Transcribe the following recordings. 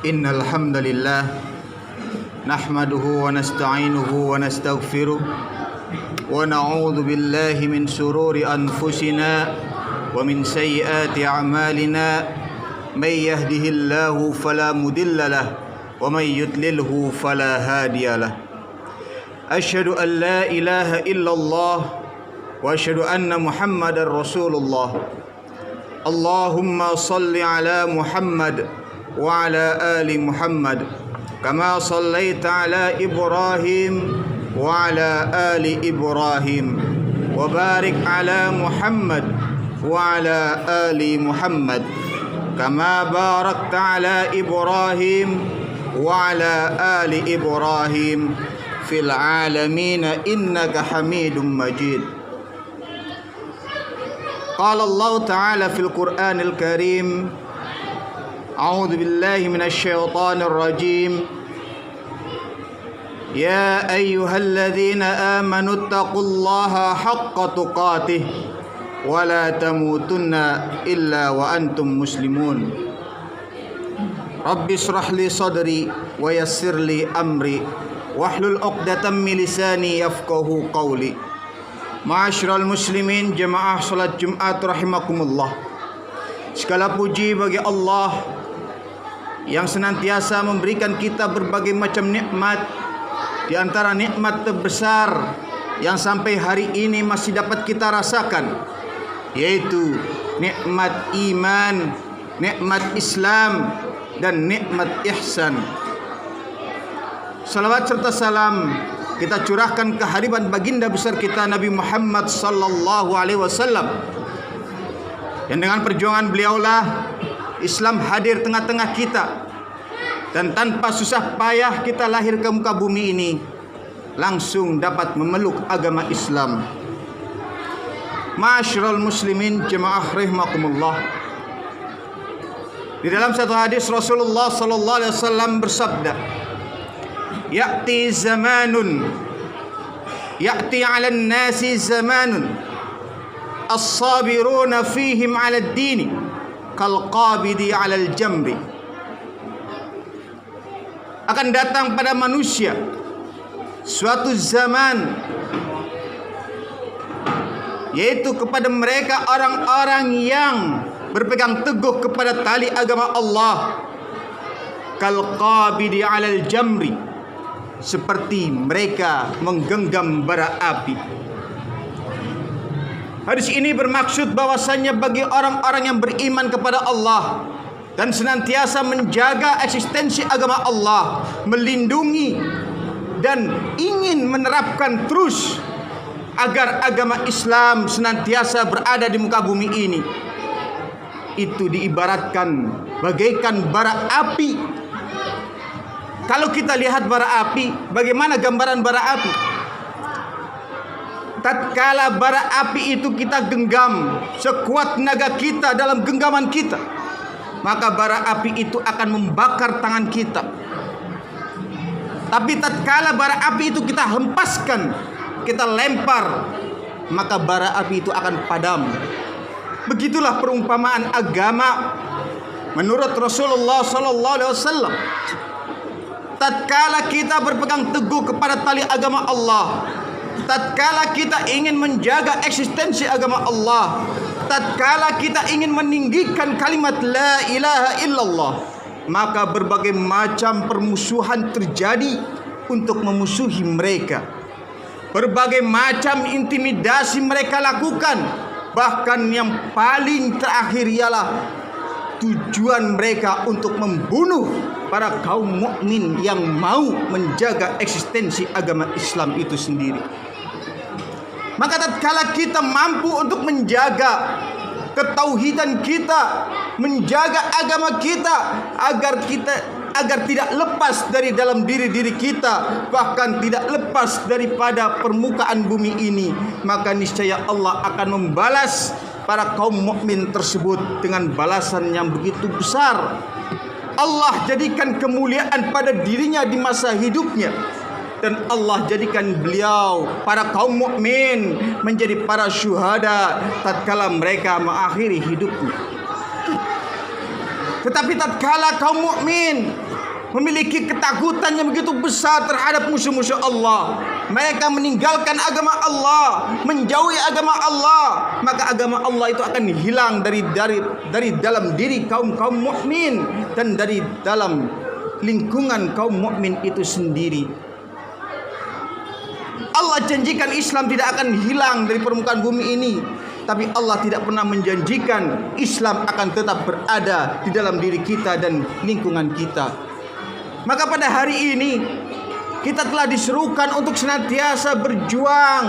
Innal hamdalillah nahmaduhu wa nasta'inuhu wa nastaghfiruh wa na'udzu billahi min shururi anfusina wa min sayyiati a'malina may yahdihillahu fala mudilla lahu wa may yudlilhu fala hadiya lahu. Asyhadu an la ilaha illallah wa asyhadu anna Muhammadar Rasulullah. Allahumma salli ala Muhammad wa ala ali Muhammad kama sallaita ala Ibrahim wa ala ali Ibrahim wa barik ala Muhammad wa ala ali Muhammad kama barakta ala Ibrahim wa ala ali Ibrahim fil alamin innaka Hamidum Majid. Qala Allah Ta'ala fil Qur'anil Karim, A'udzu billahi minasy syaithanir rajim. Ya ayyuhalladzina amanu taqullaha haqqa tuqatih wa la tamutunna illa wa antum muslimun. Rabbi shrah li sadri wa yassir li amri wahlul 'uqdatam min lisani yafqahu qawli. Ma'asyiral muslimin, jemaah salat Jumat rahimakumullah. Segala puji bagi Allah yang senantiasa memberikan kita berbagai macam nikmat. Di antara nikmat terbesar yang sampai hari ini masih dapat kita rasakan, yaitu nikmat iman, nikmat Islam, dan nikmat ihsan. Salawat serta salam kita curahkan ke hadirat baginda besar kita Nabi Muhammad sallallahu alaihi wasallam, yang dengan perjuangan beliaulah Islam hadir tengah-tengah kita, dan tanpa susah payah kita lahir ke muka bumi ini langsung dapat memeluk agama Islam. Ma'asyiral muslimin, jemaah rahimakumullah. Di dalam satu hadis Rasulullah sallallahu alaihi wasallam bersabda, Ya'ti 'alan nasi zamanun as-sabiruna fihim 'alad dini kal qabidi 'alal jamri. Akan datang pada manusia suatu zaman, yaitu kepada mereka orang-orang yang berpegang teguh kepada tali agama Allah, kal qabidi 'alal jamri, seperti mereka menggenggam bara api. Hadis ini bermaksud bahwasannya bagi orang-orang yang beriman kepada Allah dan senantiasa menjaga eksistensi agama Allah, melindungi dan ingin menerapkan terus agar agama Islam senantiasa berada di muka bumi ini, itu diibaratkan bagaikan bara api. Kalau kita lihat bara api, bagaimana gambaran bara api? Tatkala bara api itu kita genggam sekuat tenaga kita dalam genggaman kita, maka bara api itu akan membakar tangan kita. Tapi tatkala bara api itu kita hempaskan, kita lempar, maka bara api itu akan padam. Begitulah perumpamaan agama menurut Rasulullah sallallahu alaihi wasallam. Tatkala kita berpegang teguh kepada tali agama Allah, tatkala kita ingin menjaga eksistensi agama Allah, tatkala kita ingin meninggikan kalimat la ilaha illallah, maka berbagai macam permusuhan terjadi untuk memusuhi mereka. Berbagai macam intimidasi mereka lakukan. Bahkan yang paling terakhir ialah tujuan mereka untuk membunuh para kaum mukmin yang mau menjaga eksistensi agama Islam itu sendiri. Maka tatkala kita mampu untuk menjaga ketauhidan kita, menjaga agama kita agar tidak lepas dari dalam diri kita, bahkan tidak lepas daripada permukaan bumi ini, maka niscaya Allah akan membalas para kaum mukmin tersebut dengan balasan yang begitu besar. Allah jadikan kemuliaan pada dirinya di masa hidupnya, dan Allah jadikan beliau, para kaum mukmin, menjadi para syuhada tatkala mereka mengakhiri hidupnya. Tetapi tatkala kaum mukmin memiliki ketakutan yang begitu besar terhadap musuh-musuh Allah. Mereka meninggalkan agama Allah, menjauhi agama Allah, maka agama Allah itu akan hilang dari dalam diri kaum mukmin dan dari dalam lingkungan kaum mukmin itu sendiri. Allah janjikan Islam tidak akan hilang dari permukaan bumi ini, tapi Allah tidak pernah menjanjikan Islam akan tetap berada di dalam diri kita dan lingkungan kita. Maka pada hari ini kita telah diserukan untuk senantiasa berjuang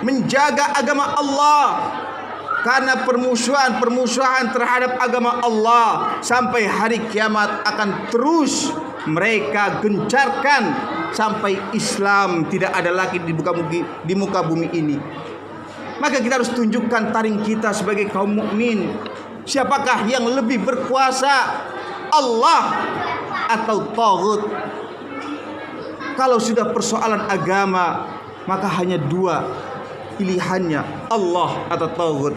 menjaga agama Allah, karena permusuhan terhadap agama Allah sampai hari kiamat akan terus mereka gencarkan sampai Islam tidak ada lagi di muka bumi ini. Maka kita harus tunjukkan taring kita sebagai kaum mukmin. Siapakah yang lebih berkuasa, Allah atau taghut? Kalau sudah persoalan agama, maka hanya dua pilihannya, Allah atau taghut.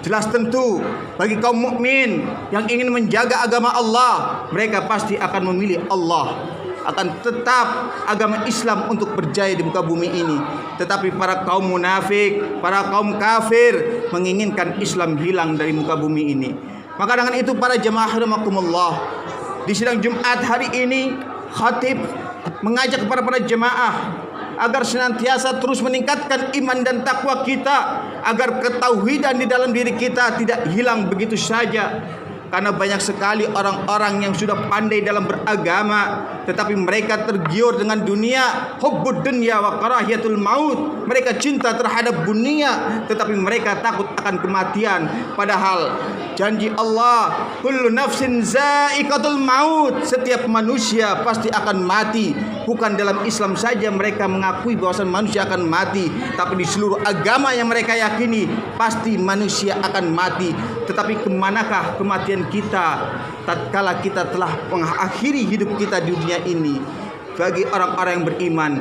Jelas tentu bagi kaum mukmin yang ingin menjaga agama Allah, mereka pasti akan memilih Allah. Akan tetap agama Islam untuk berjaya di muka bumi ini. Tetapi para kaum munafik, para kaum kafir menginginkan Islam hilang dari muka bumi ini. Maka dengan itu para jemaah rahimakumullah, di sidang Jumat hari ini khatib mengajak kepada para jemaah agar senantiasa terus meningkatkan iman dan takwa kita, agar ketauhidan di dalam diri kita tidak hilang begitu saja. Karena banyak sekali orang-orang yang sudah pandai dalam beragama, tetapi mereka tergiur dengan dunia, hubbud dunya wa karahiyatul maut. Mereka cinta terhadap dunia, tetapi mereka takut akan kematian. Padahal janji Allah, kullu nafsin za'iqatul maut, setiap manusia pasti akan mati. Bukan dalam Islam saja mereka mengakui bahwa manusia akan mati, tapi di seluruh agama yang mereka yakini pasti manusia akan mati. Tetapi kemanakah kematian kita tatkala kita telah mengakhiri hidup kita di dunia ini? Bagi orang-orang yang beriman,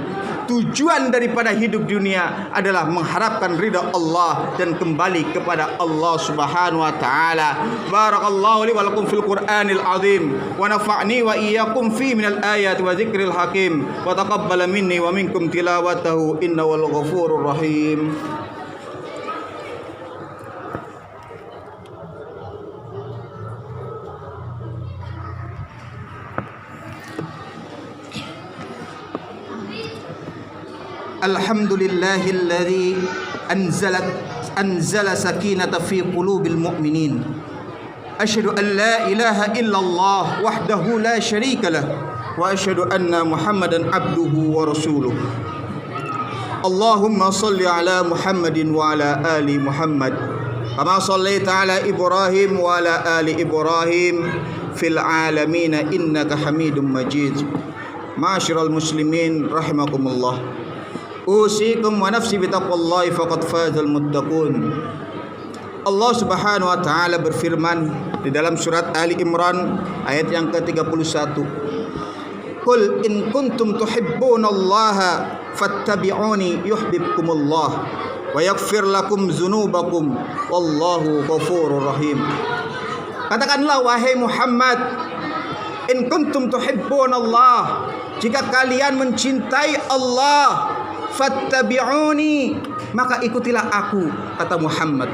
tujuan daripada hidup dunia adalah mengharapkan ridha Allah dan kembali kepada Allah Subhanahu wa taala. Barakallahu li wa lakum fil Qur'anil azim wa nafa'ni wa iyyakum fi minal ayati wa dzikril hakim wa taqabbala minni wa minkum tilawatahu innahu ghafurur rahim. Alhamdulillahilladzi anzala sakinata fi qulubil mu'minin. Asyhadu an la ilaha illallah wahdahu la syarika lah wa asyhadu anna Muhammadan abduhu wa rasuluh. Allahumma salli ala Muhammadin wa ala ali Muhammad kama sallaita ala Ibrahim wa ala ali Ibrahim fil alamin innaka Hamidum Majid. Ma'asyiral muslimin rahimakumullah. Usikum wa nafsi bitaqwallahi faqad fazal muttaqun. Allah Subhanahu wa taala berfirman di dalam surat Ali Imran ayat yang ke-31. Qul in kuntum tuhibbunallaha fattabi'uni yuhibbukumullah wa yaghfir lakum dzunubakum wallahu ghafurur rahim. Katakanlah wahai Muhammad, in kuntum tuhibbunallah, jika kalian mencintai Allah, fattabi'uni, maka ikutilah aku, kata Muhammad.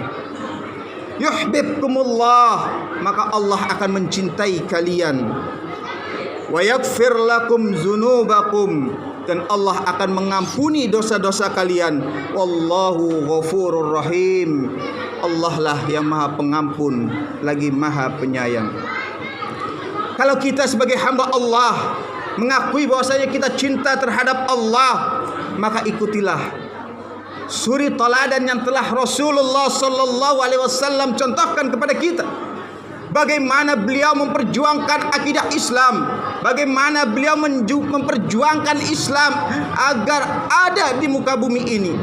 Yuhibbukumullah, maka Allah akan mencintai kalian. Wa yaghfir lakum dzunubakum, dan Allah akan mengampuni dosa-dosa kalian. Wallahu ghafurur rahim. Allah lah yang Maha Pengampun lagi Maha Penyayang. Kalau kita sebagai hamba Allah mengakui bahwasanya kita cinta terhadap Allah, maka ikutilah suri teladan yang telah Rasulullah sallallahu alaihi wasallam contohkan kepada kita. Bagaimana beliau memperjuangkan akidah Islam, bagaimana beliau memperjuangkan Islam agar ada di muka bumi ini.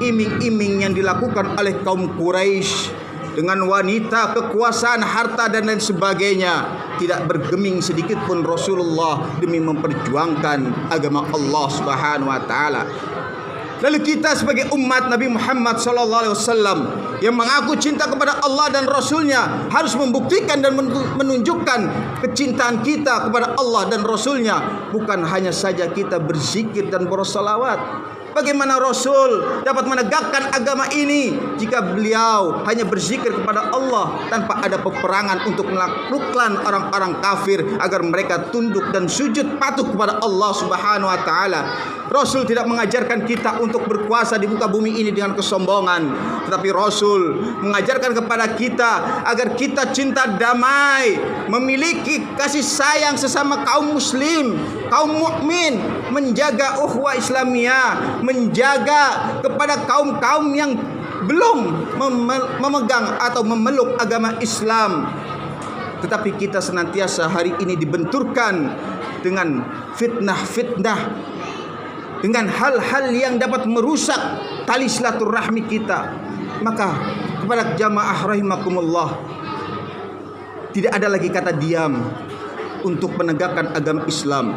Iming-iming yang dilakukan oleh kaum Quraisy dengan wanita, kekuasaan, harta dan lain sebagainya, tidak bergeming sedikit pun Rasulullah demi memperjuangkan agama Allah Subhanahu wa taala. Lalu kita sebagai umat Nabi Muhammad SAW yang mengaku cinta kepada Allah dan Rasulnya harus membuktikan dan menunjukkan kecintaan kita kepada Allah dan Rasulnya. Bukan hanya saja kita berzikir dan bersolawat. Bagaimana Rasul dapat menegakkan agama ini jika beliau hanya berzikir kepada Allah tanpa ada peperangan untuk menaklukkan orang-orang kafir agar mereka tunduk dan sujud patuh kepada Allah Subhanahu wa taala. Rasul tidak mengajarkan kita untuk berkuasa di muka bumi ini dengan kesombongan, tetapi Rasul mengajarkan kepada kita agar kita cinta damai, memiliki kasih sayang sesama kaum muslim, kaum mukmin, menjaga ukhuwah Islamiyah, menjaga kepada kaum-kaum yang belum memegang atau memeluk agama Islam. Tetapi kita senantiasa hari ini dibenturkan dengan fitnah-fitnah, dengan hal-hal yang dapat merusak tali silaturahmi kita. Maka kepada jamaah rahimakumullah, tidak ada lagi kata diam untuk menegakkan agama Islam.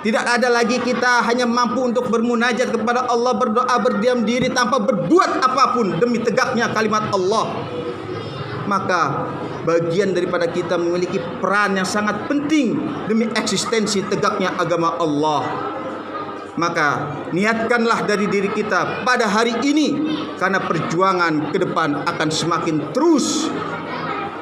Tidak ada lagi kita hanya mampu untuk bermunajat kepada Allah, berdoa, berdiam diri tanpa berbuat apapun demi tegaknya kalimat Allah. Maka bagian daripada kita memiliki peran yang sangat penting demi eksistensi tegaknya agama Allah. Maka niatkanlah dari diri kita pada hari ini, karena perjuangan ke depan akan semakin terus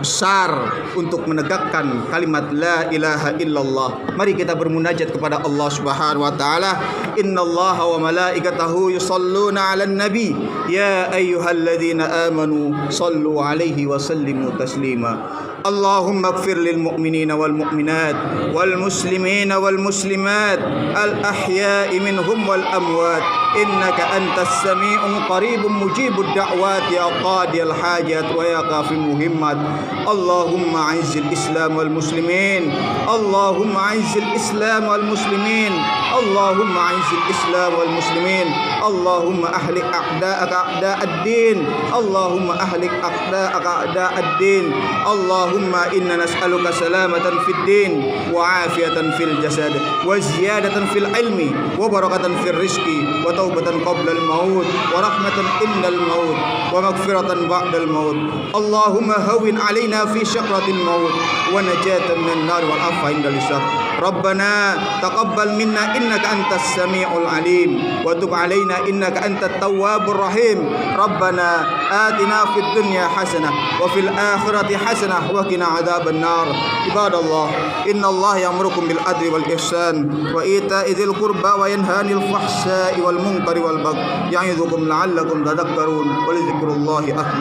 besar untuk menegakkan kalimat la ilaha illallah. Mari kita bermunajat kepada Allah Subhanahu wa taala. Innallaha wa malaikatahu yusholluna 'alan nabi ya ayyuhalladzina amanu shallu 'alaihi wa sallimu taslima. Allahumma ighfir lil mu'minina wal mu'minat wal muslimina wal muslimat al ahya'i minhum wal amwat innaka antas sami'un qaribun mujibud da'wat ya qadiyal hajat wa ya kafi muhimmat. Allahumma a'izzil islam wal muslimin, Allahumma a'izzil islam wal muslimin, Allahumma a'izzil islam wal muslimin, Allahumma ahlik a'da'aka a'da'ad-din, Allahumma ahlik a'da'aka a'da'ad-din. Allahumma inna nas'aluka salamatan fid din wa afiyatan fil jasad wa ziyadatan fil ilmi wa barakatan fil rizqi wa taubatan qabla al maut wa rahmatan indal maut wa maghfiratan ba'dal maut. Allahumma hawwin alaina fi syakratil maut wa najatan minan nar wal afwa indal hisab. Rabbana taqabbal minna innaka antas samiul alim wa tub alaina innaka antat tawwabur rahim. Rabbana atina fid dunya hasanah wa fil akhirati hasanah wa qina adzaban nar. Ibadallah, innallaha ya'murukum bil adli wal ihsan wa ita'i dzil qurba wa yanha 'anil fahsya'i wal munkari wal baghi ya'idzukum la'allakum tadhakkarun wa lidzikrullahi akbar.